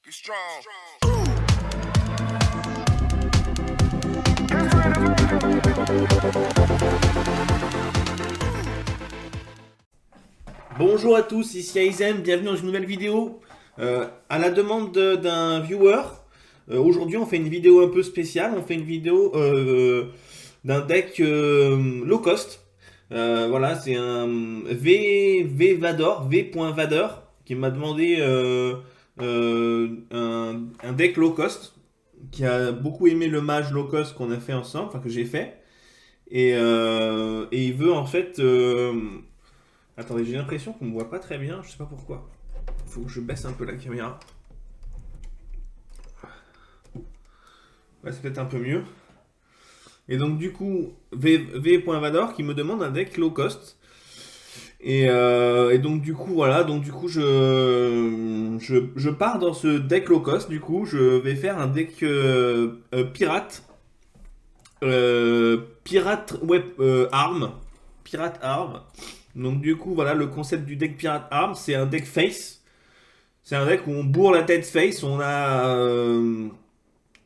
Be strong. Bonjour à tous, ici Aizen, bienvenue dans une nouvelle vidéo. À la demande d'un viewer, aujourd'hui on fait une vidéo un peu spéciale, on fait une vidéo d'un deck low cost. Voilà, c'est un V.Vador qui m'a demandé un deck low cost, qui a beaucoup aimé le mage low cost qu'on a fait ensemble, enfin que j'ai fait. Et il veut en fait... attendez, j'ai l'impression qu'on me voit pas très bien, je sais pas pourquoi. Faut que je baisse un peu la caméra. Ouais, c'est peut-être un peu mieux. Et donc du coup, V.Vador qui me demande un deck low cost. Et donc du coup, voilà, donc du coup, je pars dans ce deck low cost, du coup, je vais faire un deck pirate. Pirate web arm. Pirate arm. Donc du coup, voilà, le concept du deck pirate arm, c'est un deck face. C'est un deck où on bourre la tête face, on a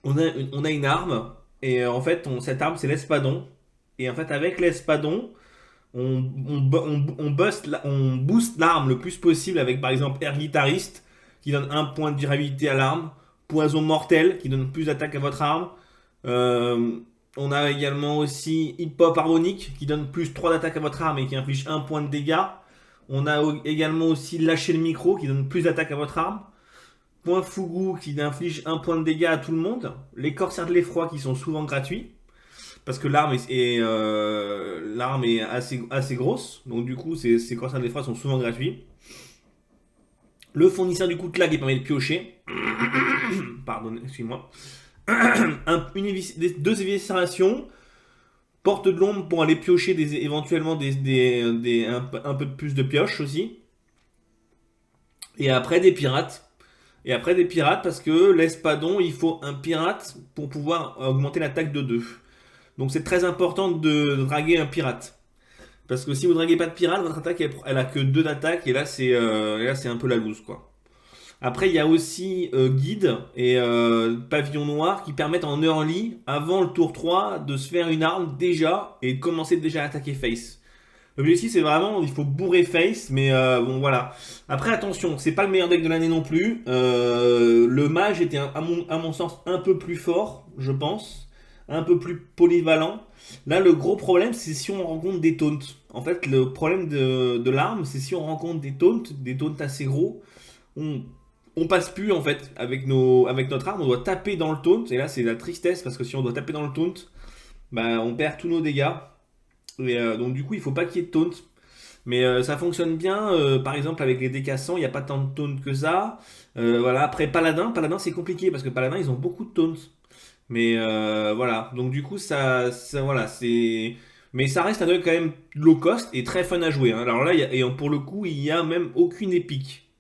une arme, et en fait, cette arme, c'est l'espadon. Et en fait, avec l'espadon, on booste l'arme le plus possible avec, par exemple, Air Guitariste, qui donne un point de durabilité à l'arme. Poison mortel, qui donne plus d'attaque à votre arme. Euh, on a également aussi Hip Hop Harmonique, qui donne plus 3 d'attaque à votre arme et qui inflige un point de dégâts. On a également aussi Lâcher le micro, qui donne plus d'attaque à votre arme. Point Fougou qui inflige un point de dégâts à tout le monde. Les corsaires de l'effroi qui sont souvent gratuits. Parce que l'arme est assez grosse. Donc du coup, ces corsaires de l'effroi sont souvent gratuits. Le fournisseur du coup de claque qui permet de piocher. Pardon, excuse-moi. Deux éviscérations. Porte de l'ombre pour aller piocher éventuellement un peu de plus de pioche aussi. Et après des pirates. Et après des pirates parce que l'espadon, il faut un pirate pour pouvoir augmenter l'attaque de 2. Donc c'est très important de draguer un pirate. Parce que si vous draguez pas de pirate, votre attaque elle a que 2 d'attaque et là c'est un peu la loose quoi. Après il y a aussi guide et pavillon noir qui permettent en early, avant le tour 3, de se faire une arme déjà et de commencer déjà à attaquer face. L'objectif c'est vraiment, il faut bourrer face, mais bon voilà. Après attention, c'est pas le meilleur deck de l'année non plus. Le mage était à mon sens un peu plus fort, je pense, un peu plus polyvalent. Là le gros problème c'est si on rencontre des taunts. En fait le problème de l'arme c'est si on rencontre des taunts assez gros, on, on passe plus en fait avec notre arme, on doit taper dans le taunt, et là c'est la tristesse parce que si on doit taper dans le taunt, bah, on perd tous nos dégâts. Donc du coup, il faut pas qu'il y ait de taunt. Mais ça fonctionne bien, par exemple avec les décassants, il n'y a pas tant de taunt que ça. Voilà, après Paladin c'est compliqué parce que Paladin ils ont beaucoup de taunt. Mais voilà, donc du coup voilà, c'est... Mais ça reste un deck quand même low cost et très fun à jouer, hein. Alors là, pour le coup, il y a même aucune épique.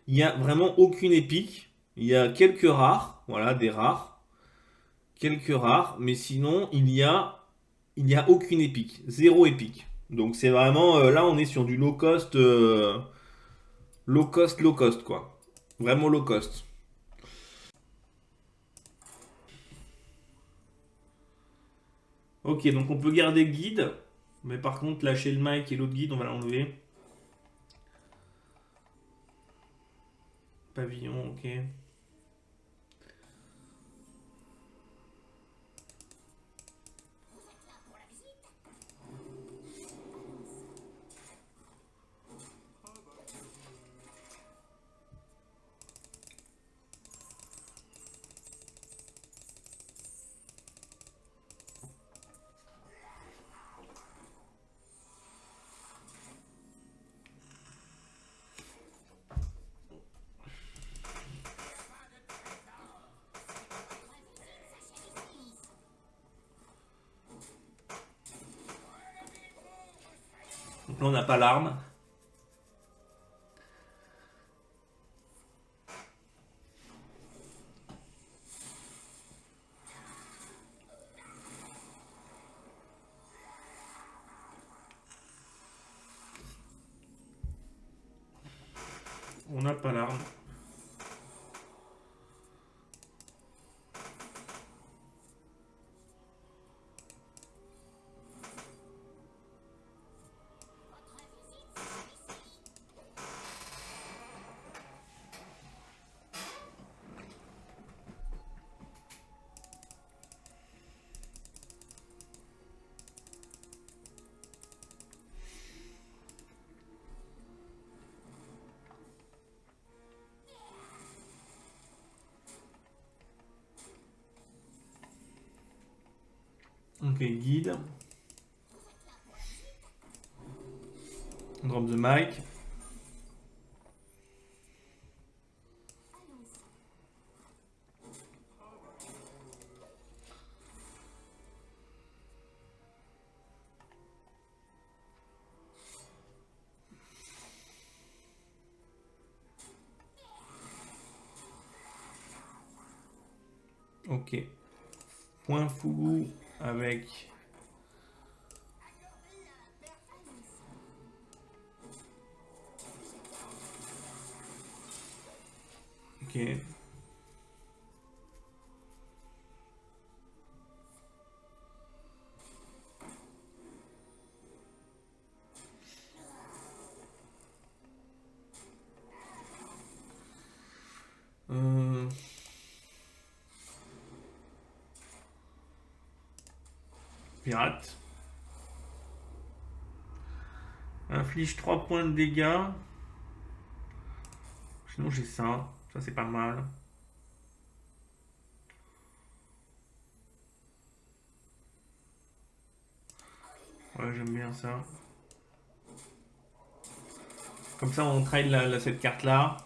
Il y a vraiment aucune épique. Il y a quelques rares, voilà, des rares. Quelques rares, mais sinon, il y a aucune épique. Zéro épique. Donc c'est vraiment, là on est sur du low cost quoi. Vraiment low cost. Ok, donc on peut garder guide, mais par contre lâcher le mic et l'autre guide, on va l'enlever. Pavillon, ok. Donc là on n'a pas l'arme. On n'a pas l'arme. Ok, guide. Drop the mic. Ok. Point foulou avec... Ok. Pirate. Inflige 3 points de dégâts. Sinon j'ai ça. Ça c'est pas mal. Ouais, j'aime bien ça. Comme ça on trade cette carte là.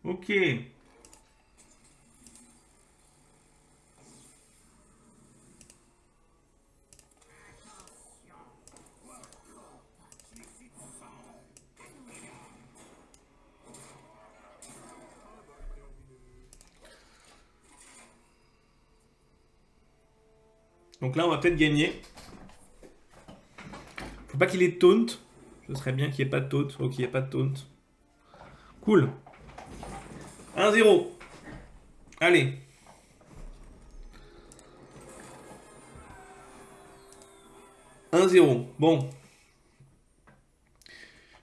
Ok. Donc là on va peut-être gagner. Faut pas qu'il ait de taunt. Ce serait bien qu'il n'y ait pas de taunt. Ok, il n'y a pas de taunt. Cool. 1-0. Allez. 1-0. Bon.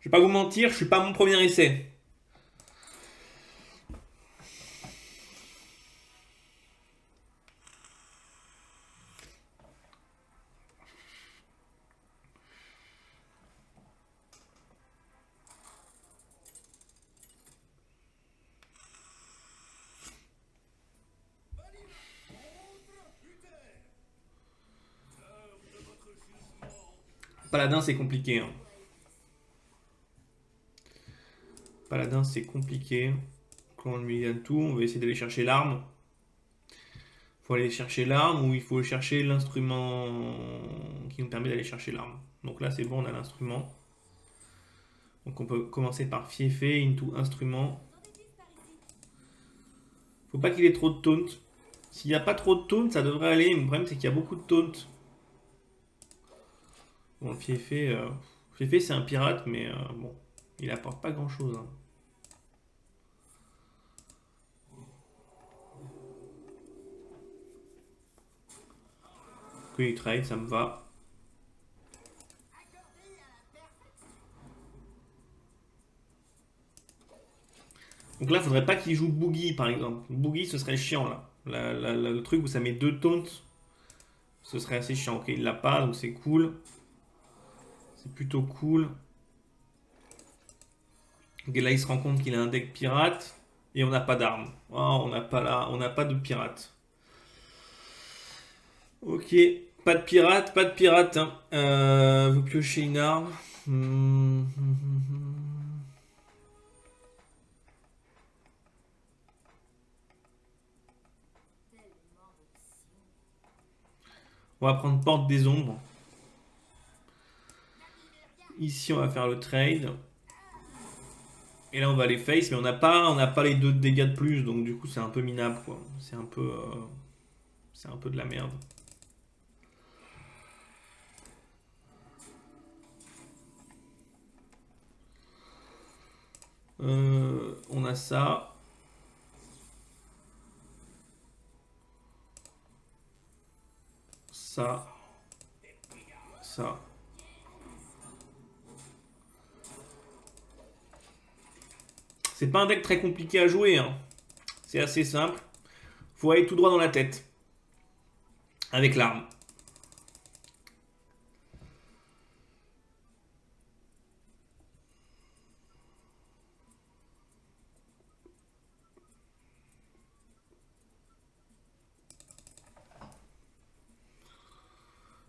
Je vais pas vous mentir, je suis pas à mon premier essai. Paladin, c'est compliqué. Hein. Paladin, c'est compliqué. Quand on lui donne tout, on va essayer d'aller chercher l'arme. Il faut aller chercher l'arme ou il faut chercher l'instrument qui nous permet d'aller chercher l'arme. Donc là, c'est bon, on a l'instrument. Donc on peut commencer par fiefé into instrument. Faut pas qu'il ait trop de taunt. S'il n'y a pas trop de taunt, ça devrait aller. Le problème, c'est qu'il y a beaucoup de taunt. Bon, le fiefé, c'est un pirate, mais bon, il apporte pas grand chose. Hein. Que il trade, ça me va. Donc là, faudrait pas qu'il joue Boogie, par exemple. Boogie, ce serait chiant, là. Le truc où ça met 2 taunts, ce serait assez chiant. Ok, il l'a pas, donc c'est cool. C'est plutôt cool. Ok, là, il se rend compte qu'il a un deck pirate. Et on n'a pas d'armes. Oh, on n'a pas de pirate. Ok, pas de pirate, pas de pirate. Hein. Vous piochez une arme. On va prendre Porte des Ombres. Ici, on va faire le trade. Et là, on va les face, mais on n'a pas les 2 dégâts de plus, donc du coup, c'est un peu minable, quoi. C'est un peu de la merde. On a ça. Ça. ça. C'est pas un deck très compliqué à jouer, hein. C'est assez simple. Faut aller tout droit dans la tête. Avec l'arme.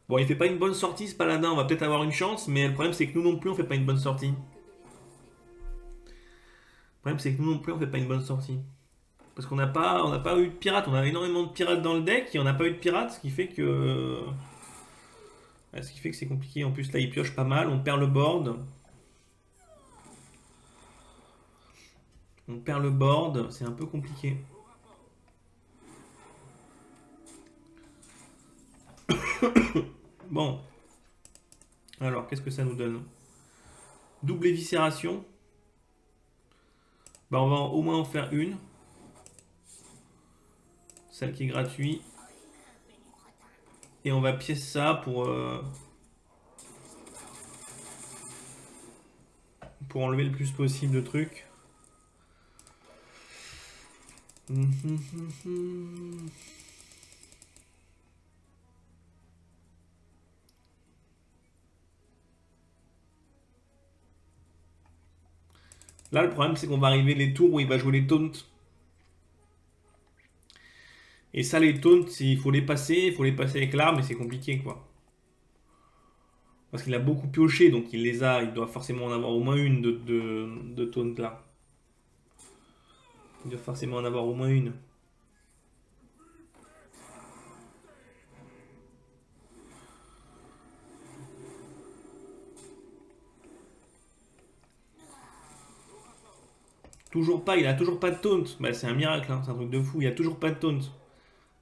Bon, il fait pas une bonne sortie ce paladin, on va peut-être avoir une chance, mais le problème c'est que nous non plus on fait pas une bonne sortie. Le problème c'est que nous non plus on fait pas une bonne sortie. Parce on n'a pas eu de pirates, on a énormément de pirates dans le deck et on n'a pas eu de pirates, ce qui fait que. Ce qui fait que c'est compliqué. En plus là il pioche pas mal, on perd le board. On perd le board, c'est un peu compliqué. Bon. Alors, qu'est-ce que ça nous donne? Double éviscération. Bah, on va au moins en faire une. Celle qui est gratuite. Et on va pièce ça pour enlever le plus possible de trucs. Là, le problème, c'est qu'on va arriver les tours où il va jouer les taunts. Et ça, les taunts, il faut les passer avec l'arme, et c'est compliqué, quoi. Parce qu'il a beaucoup pioché, donc il les a, il doit forcément en avoir au moins une de taunt là. Il doit forcément en avoir au moins une. Toujours pas, il a toujours pas de taunt. Bah, c'est un miracle, hein, c'est un truc de fou, il a toujours pas de taunt.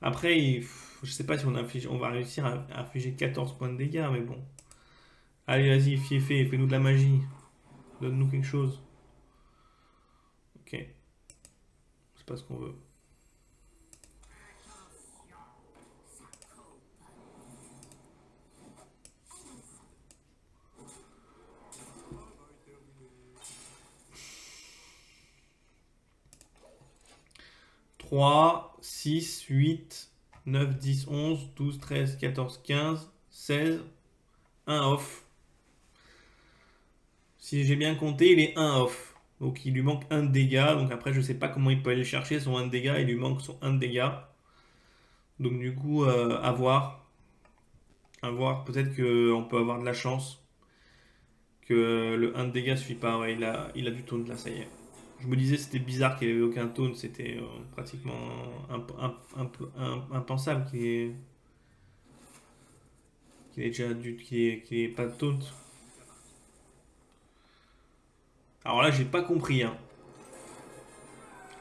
Après, je sais pas si on va réussir à infliger 14 points de dégâts, mais bon. Allez, vas-y, fais-nous de la magie. Donne-nous quelque chose. Ok, c'est pas ce qu'on veut. Trois, 6, 8, 9, 10, 11, 12, 13, 14, 15, 16, un off. Si j'ai bien compté, il est un off. Donc il lui manque un de dégâts. Donc après, je sais pas comment il peut aller chercher son 1 de dégâts. Il lui manque son 1 de dégâts. Donc du coup, à voir. À voir. Peut-être qu'on peut avoir de la chance. Que le 1 de dégâts suffit pas. Ouais, il a du taunt là, ça y est. Je me disais c'était bizarre qu'il n'y avait aucun taunt. C'était pratiquement impensable qu'il ait déjà qu'il ait pas de taunt. Alors là, j'ai pas compris, hein.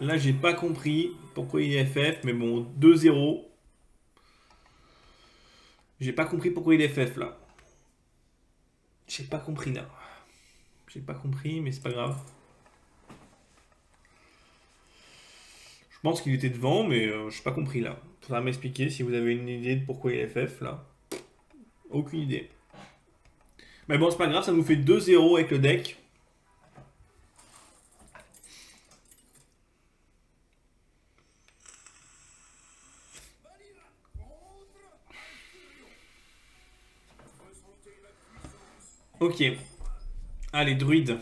Là, j'ai pas compris pourquoi il est FF, mais bon, 2-0. J'ai pas compris pourquoi il est FF là. J'ai pas compris là. J'ai pas compris, mais c'est pas grave. Je pense qu'il était devant, mais j'ai pas compris là. Faudra m'expliquer si vous avez une idée de pourquoi il est FF là. Aucune idée. Mais bon, c'est pas grave, ça nous fait 2-0 avec le deck. Ok. Allez, druide.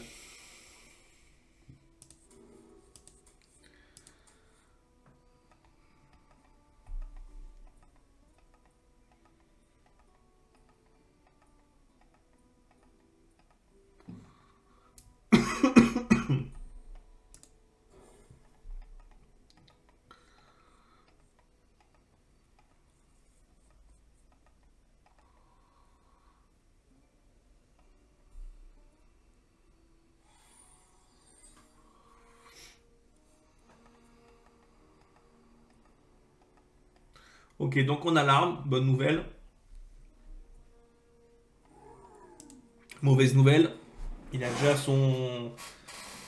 Ok, donc on a l'arme, bonne nouvelle. Mauvaise nouvelle, il a déjà son.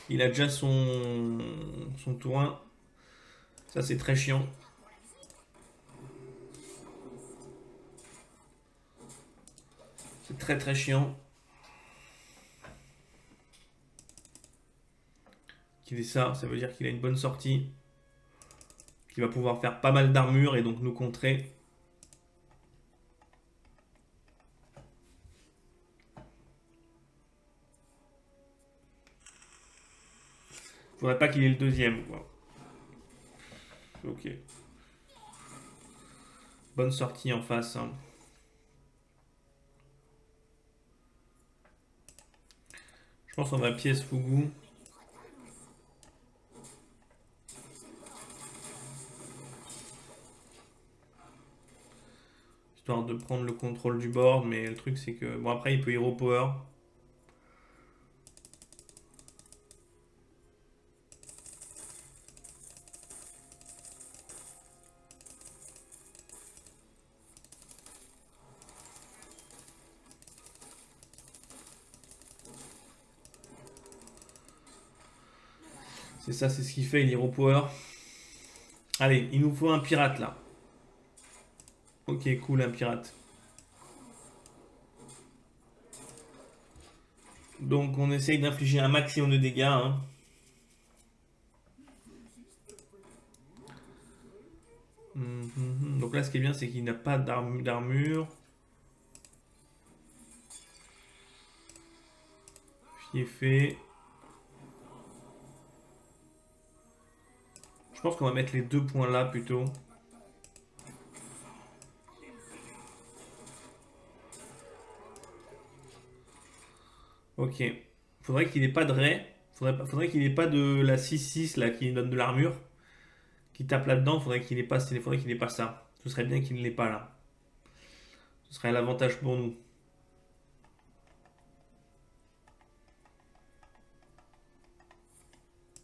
Il a déjà son tour 1. Ça c'est très chiant. C'est très très chiant. Qu'il ait ça, ça veut dire qu'il a une bonne sortie. Qu'il va pouvoir faire pas mal d'armure et donc nous contrer. Faudrait pas qu'il ait le deuxième, quoi. Ok. Bonne sortie en face. Hein. Je pense qu'on va pièce Fugu. Histoire de prendre le contrôle du board, mais le truc c'est que... Bon après il peut Hero Power. C'est ça, c'est ce qu'il fait, il Hero Power. Allez, il nous faut un pirate là. Ok, cool, un pirate. Donc on essaye d'infliger un maximum de dégâts. Hein. Donc là, ce qui est bien, c'est qu'il n'a pas d'armure. Ce qui est fait. Je pense qu'on va mettre les 2 points là plutôt. Ok. Faudrait qu'il ait pas de ray. Faudrait qu'il ait pas de la 6-6 là qui donne de l'armure. Qui tape là-dedans. Faudrait qu'il ait pas ça. Ce serait bien qu'il ne l'ait pas là. Ce serait l'avantage pour nous.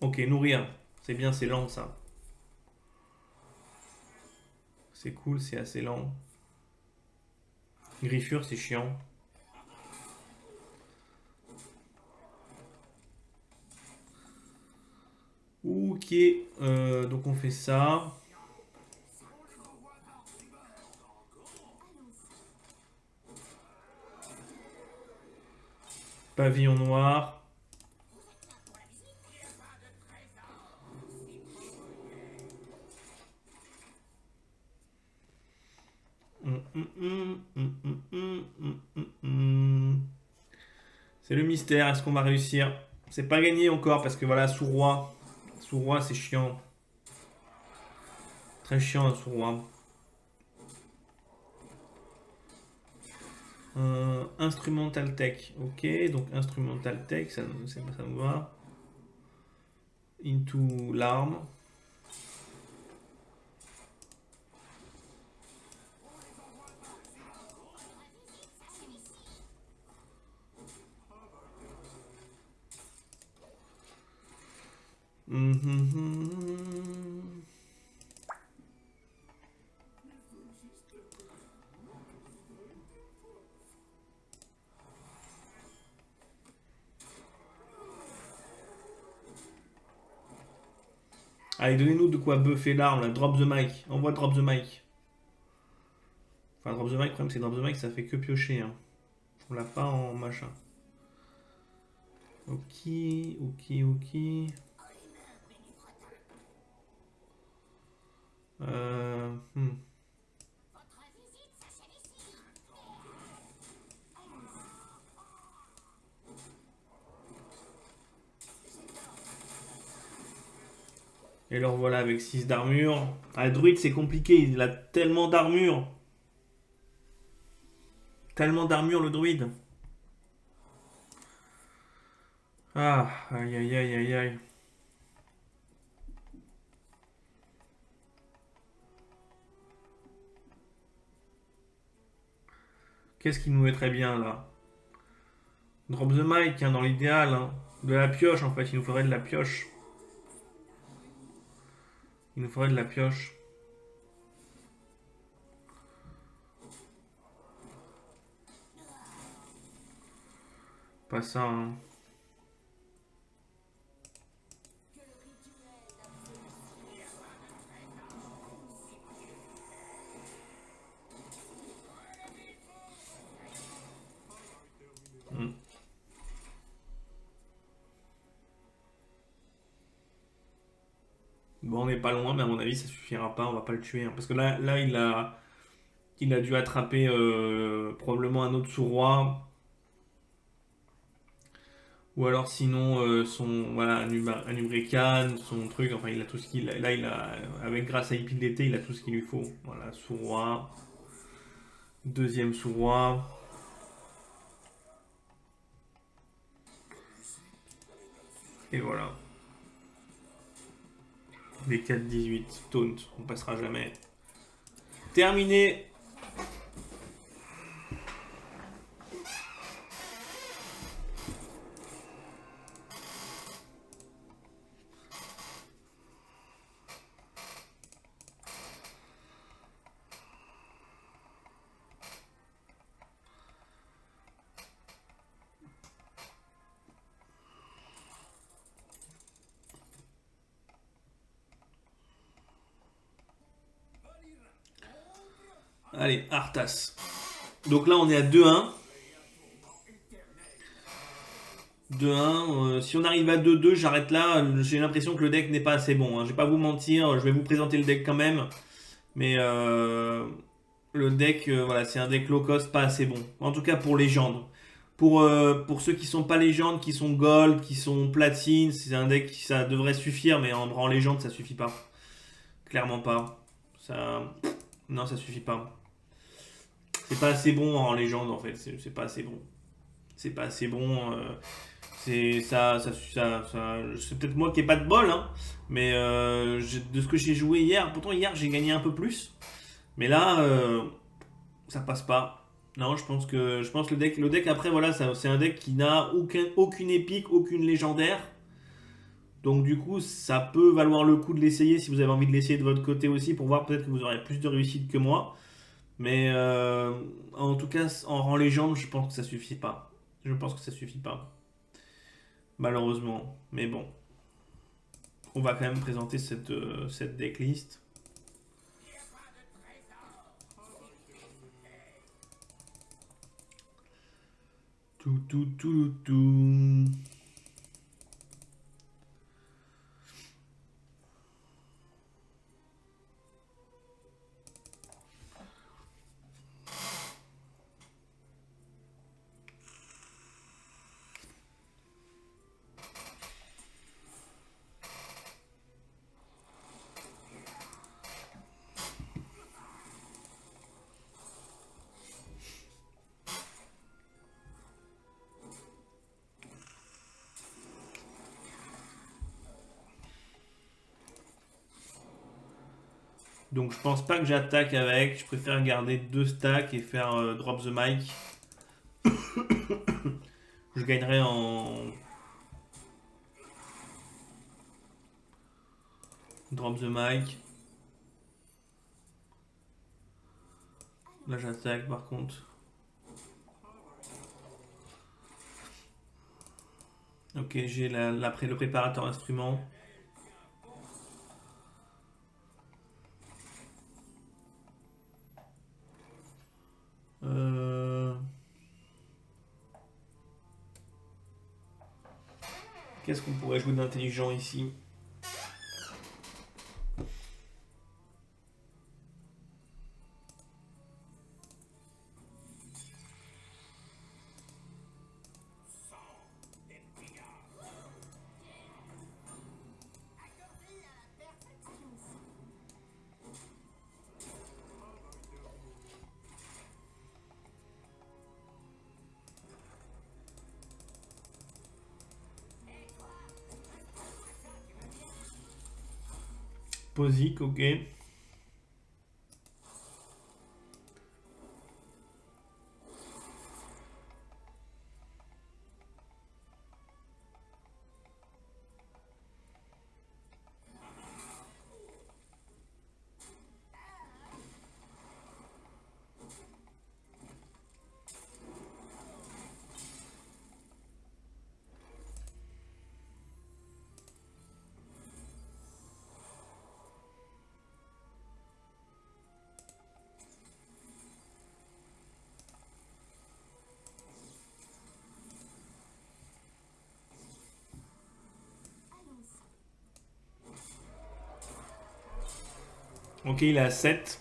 Ok, nourrir. C'est bien, c'est lent ça. C'est cool, c'est assez lent. Griffure, c'est chiant. Ok, donc on fait ça. Pavillon noir. C'est le mystère, est-ce qu'on va réussir? C'est pas gagné encore parce que voilà, sous-roi. Sous-roi, c'est chiant. Très chiant, un sous-roi. Instrumental tech, ok, donc instrumental tech, ça nous va. Into l'arme. Allez, donnez-nous de quoi buffer l'arme, là. Drop the mic. Envoie drop the mic. Enfin, drop the mic, le problème c'est drop the mic, ça fait que piocher. Hein. On l'a pas en machin. Ok, ok, ok. Euh, hmm. Et alors voilà, avec 6 d'armure. Ah, druide, c'est compliqué, il a tellement d'armure. Tellement d'armure, le druide. Ah, aïe, aïe, aïe, aïe, aïe. Qu'est-ce qui nous mettrait bien, là? Drop the mic, hein, dans l'idéal. Hein. De la pioche, en fait, il nous faudrait de la pioche. Il nous faudrait de la pioche. Pas ça, hein. Bon, on n'est pas loin, mais à mon avis, ça suffira pas. On va pas le tuer, hein. Parce que là, il a dû attraper probablement un autre sous-roi. Ou alors sinon, voilà, un Umbrican, son truc. Enfin, il a tout ce qu'il a. Là, avec grâce à Épine d'été, il a tout ce qu'il lui faut. Voilà, sous-roi. Deuxième sous-roi. Et voilà. Les 4-18. Taunt. On passera jamais. Terminé. Allez, Arthas. Donc là, on est à 2-1. 2-1. Si on arrive à 2-2, j'arrête là. J'ai l'impression que le deck n'est pas assez bon, hein. Je vais pas vous mentir. Je vais vous présenter le deck quand même. Mais le deck, voilà, c'est un deck low cost pas assez bon. En tout cas pour légende. Pour ceux qui sont pas légendes, qui sont gold, qui sont platine, c'est un deck qui ça devrait suffire, mais en légende ça suffit pas. Clairement pas. Ça, non, ça suffit pas. C'est pas assez bon en légende en fait. C'est pas assez bon. C'est pas assez bon. C'est c'est peut-être moi qui ai pas de bol, hein, mais de ce que j'ai joué hier, pourtant hier j'ai gagné un peu plus, mais là ça passe pas. Non, je pense que le deck après voilà, c'est un deck qui n'a aucune épique, aucune légendaire. Donc du coup, ça peut valoir le coup de l'essayer si vous avez envie de l'essayer de votre côté aussi pour voir peut-être que vous aurez plus de réussite que moi. Mais en tout cas, en rang légende, je pense que ça suffit pas. Je pense que ça suffit pas. Malheureusement. Mais bon, on va quand même présenter cette decklist. Tout, tout, tout, tout. Donc je pense pas que j'attaque avec. Je préfère garder 2 stacks et faire drop the mic. Je gagnerai en drop the mic. Là j'attaque par contre. Ok, j'ai le préparateur instrument. Euh, Qu'est-ce qu'on pourrait jouer d'intelligent ici? Posic, ok. Ok, il est à 7.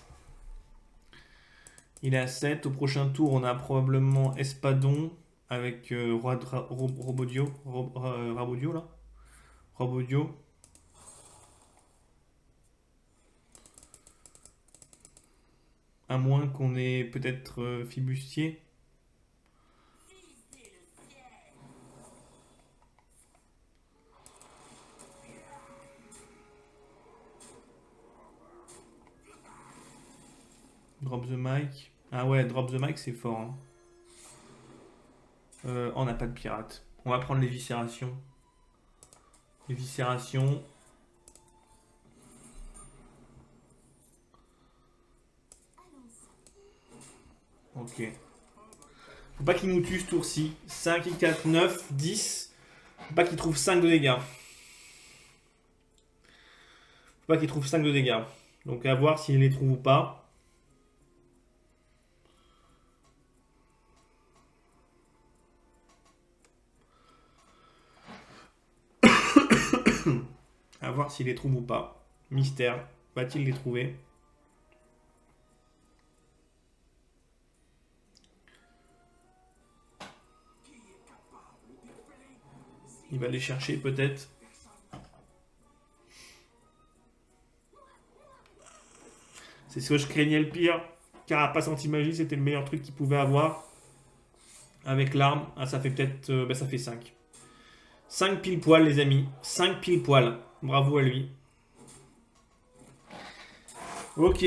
Il est à 7. Au prochain tour, on a probablement Espadon avec Robodio. Rabodio, là. Rabodio. À moins qu'on ait peut-être Fibustier. Drop the mic. Ah ouais, drop the mic, c'est fort, hein. On n'a pas de pirate. On va prendre les viscérations. Les viscérations. Ok. Faut pas qu'il nous tue ce tour-ci. 5, 4, 9, 10. Faut pas qu'il trouve 5 de dégâts. Faut pas qu'il trouve 5 de dégâts. Donc à voir s'il les trouve ou pas. À voir s'il les trouve ou pas. Mystère. Va-t-il les trouver? Il va les chercher peut-être. C'est ce que je craignais le pire. Carapace anti-magie, c'était le meilleur truc qu'il pouvait avoir. Avec l'arme. Ah, ça fait peut-être. Ça fait 5. 5 pile poil, les amis. 5 pile poil. Bravo à lui. Ok.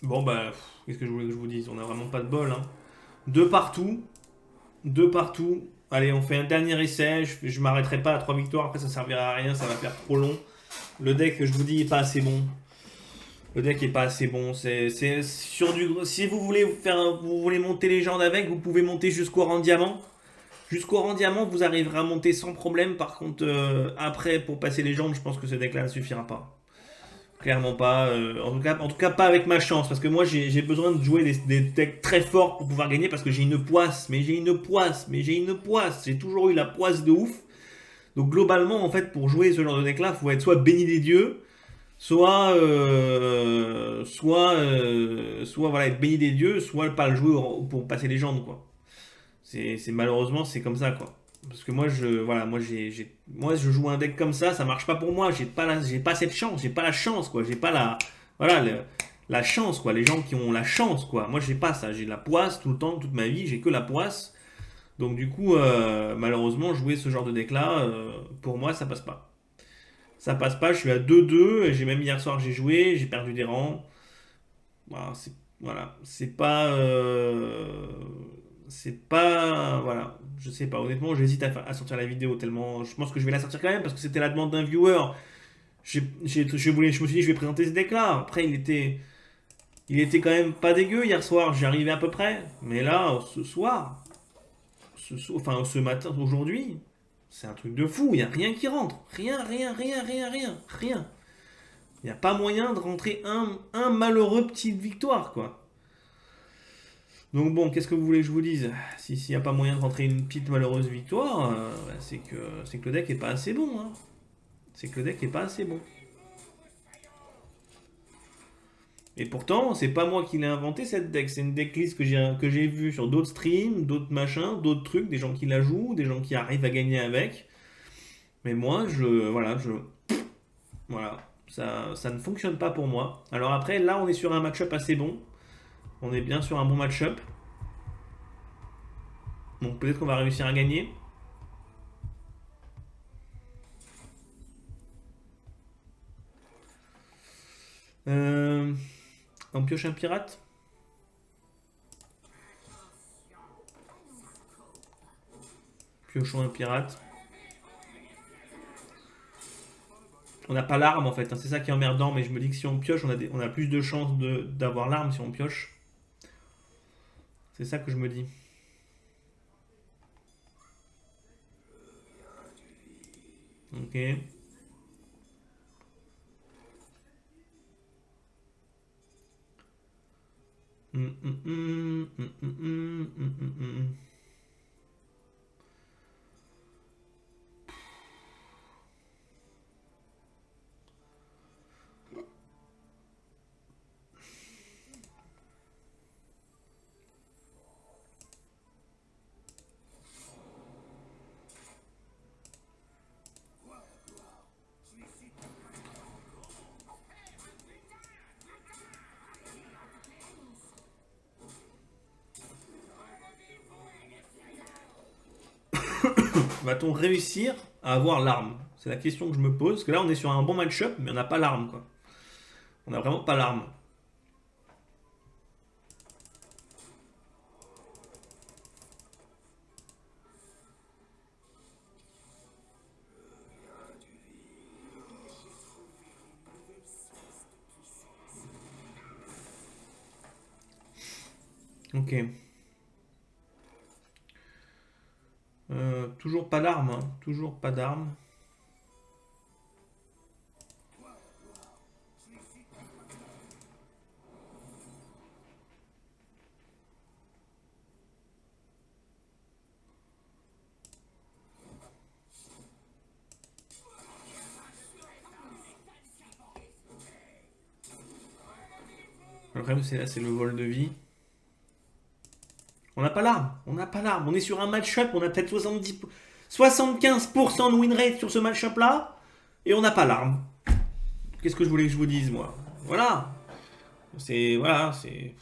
Bon, bah, qu'est-ce que je voulais que je vous dise? On a vraiment pas de bol, hein. Deux partout. Deux partout. Allez, on fait un dernier essai. Je m'arrêterai pas à 3 victoires. Après, ça servira à rien. Ça va faire trop long. Le deck, je vous dis, est pas assez bon. Le deck est pas assez bon. C'est sur du. Si vous voulez vous voulez monter légende avec, vous pouvez monter jusqu'au rang diamant. Jusqu'au rang diamant, vous arriverez à monter sans problème. Par contre, après, pour passer légende, je pense que ce deck-là ne suffira pas. Clairement pas. En tout cas, pas avec ma chance. Parce que moi, j'ai besoin de jouer des decks très forts pour pouvoir gagner. Parce que j'ai une poisse. Mais j'ai une poisse. Mais j'ai une poisse. J'ai toujours eu la poisse de ouf. Donc, globalement, en fait, pour jouer ce genre de deck-là, il faut être soit béni des dieux. Soit voilà, être béni des dieux. Soit pas le jouer pour passer légende, quoi. Malheureusement, c'est comme ça, quoi. Parce que moi, moi, je joue un deck comme ça marche pas pour moi. J'ai pas cette chance, j'ai pas la chance, quoi. J'ai pas voilà, la chance, quoi. Les gens qui ont la chance, quoi. Moi, j'ai pas ça. J'ai la poisse tout le temps, toute ma vie. J'ai que la poisse. Donc, du coup, malheureusement, jouer ce genre de deck-là, pour moi, ça passe pas. Ça passe pas. Je suis à 2-2. Et j'ai même hier soir, j'ai joué, j'ai perdu des rangs. Voilà, c'est pas. C'est pas. Voilà, je sais pas. Honnêtement, j'hésite à sortir la vidéo tellement. Je pense que je vais la sortir quand même parce que c'était la demande d'un viewer. Je me suis dit, je vais présenter ce deck-là. Après, il était quand même pas dégueu hier soir. J'y arrivais à peu près. Mais là, ce soir, enfin ce matin, aujourd'hui, c'est un truc de fou. Il n'y a rien qui rentre. Rien, rien, rien, rien, rien, rien. Il n'y a pas moyen de rentrer un malheureux petite victoire, quoi. Donc bon, qu'est-ce que vous voulez que je vous dise? S'il n'y a pas moyen de rentrer une petite malheureuse victoire, bah, c'est que le deck est pas assez bon, hein. C'est que le deck est pas assez bon. Et pourtant, c'est pas moi qui l'ai inventé cette deck, c'est une decklist que j'ai vue sur d'autres streams, d'autres machins, d'autres trucs, des gens qui la jouent, des gens qui arrivent à gagner avec. Mais moi, voilà, ça ne fonctionne pas pour moi. Alors après, là, on est sur un match-up assez bon. On est bien sur un bon match-up. Donc peut-être qu'on va réussir à gagner. Euh, on pioche un pirate. Piochons un pirate. On n'a pas l'arme en fait, hein, c'est ça qui est emmerdant, mais je me dis que si on pioche, on a plus de chances d'avoir l'arme si on pioche. C'est ça que je me dis. Ok. va-t-on réussir à avoir l'arme? C'est la question que je me pose. Parce que là, on est sur un bon match-up, mais on n'a pas l'arme, quoi. On n'a vraiment pas l'arme. Ok. Toujours pas d'armes, hein. Toujours pas d'armes. Le problème, c'est là, c'est le vol de vie. On n'a pas l'arme. On n'a pas l'arme. On est sur un match-up. On a peut-être 75% de win rate sur ce match-up là. Et on n'a pas l'arme. Qu'est-ce que je voulais que je vous dise, moi? Voilà. Voilà, c'est.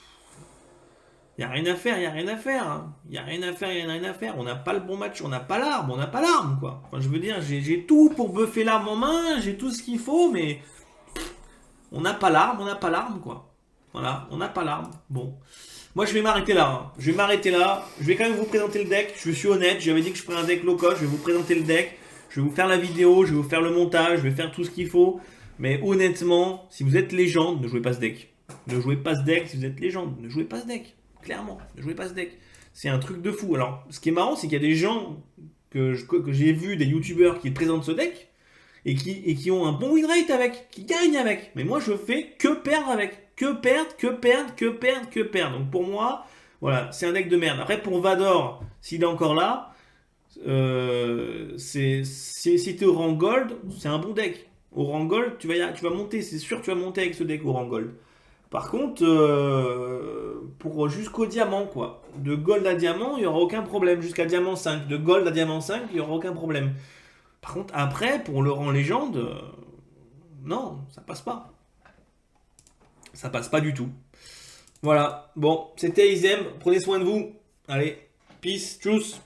Il n'y a rien à faire, il n'y a rien à faire. Hein. Il n'y a rien à faire, il n'y a rien à faire. On n'a pas le bon match, on n'a pas l'arme, on n'a pas l'arme, quoi. Enfin, je veux dire, j'ai tout pour buffer l'arme en main, j'ai tout ce qu'il faut, mais on n'a pas l'arme, on n'a pas l'arme, quoi. Voilà, on n'a pas l'arme. Bon. Moi, je vais m'arrêter là. Hein. Je vais m'arrêter là. Je vais quand même vous présenter le deck. Je suis honnête, j'avais dit que je ferais un deck low cost. Je vais vous présenter le deck. Je vais vous faire la vidéo, je vais vous faire le montage, je vais faire tout ce qu'il faut. Mais honnêtement, si vous êtes légende, ne jouez pas ce deck. Ne jouez pas ce deck si vous êtes légende. Ne jouez pas ce deck. Clairement, ne jouez pas ce deck. C'est un truc de fou. Alors, ce qui est marrant, c'est qu'il y a des gens que j'ai vu, des youtubeurs qui présentent ce deck et qui ont un bon win rate avec, qui gagnent avec. Mais moi, je fais que perdre avec. Que perdre, que perdre, que perdre, que perdre. Donc pour moi, voilà, c'est un deck de merde. Après, pour Vador, s'il est encore là, si tu es au rang gold, c'est un bon deck. Au rang gold, tu vas monter, c'est sûr que tu vas monter avec ce deck au rang gold. Par contre, pour jusqu'au diamant, quoi. De gold à diamant, il n'y aura aucun problème. Jusqu'à diamant 5. De gold à diamant 5, il n'y aura aucun problème. Par contre, après, pour le rang légende, non, ça passe pas. Ça passe pas du tout. Voilà. Bon, c'était Izem. Prenez soin de vous. Allez, peace, tchuss.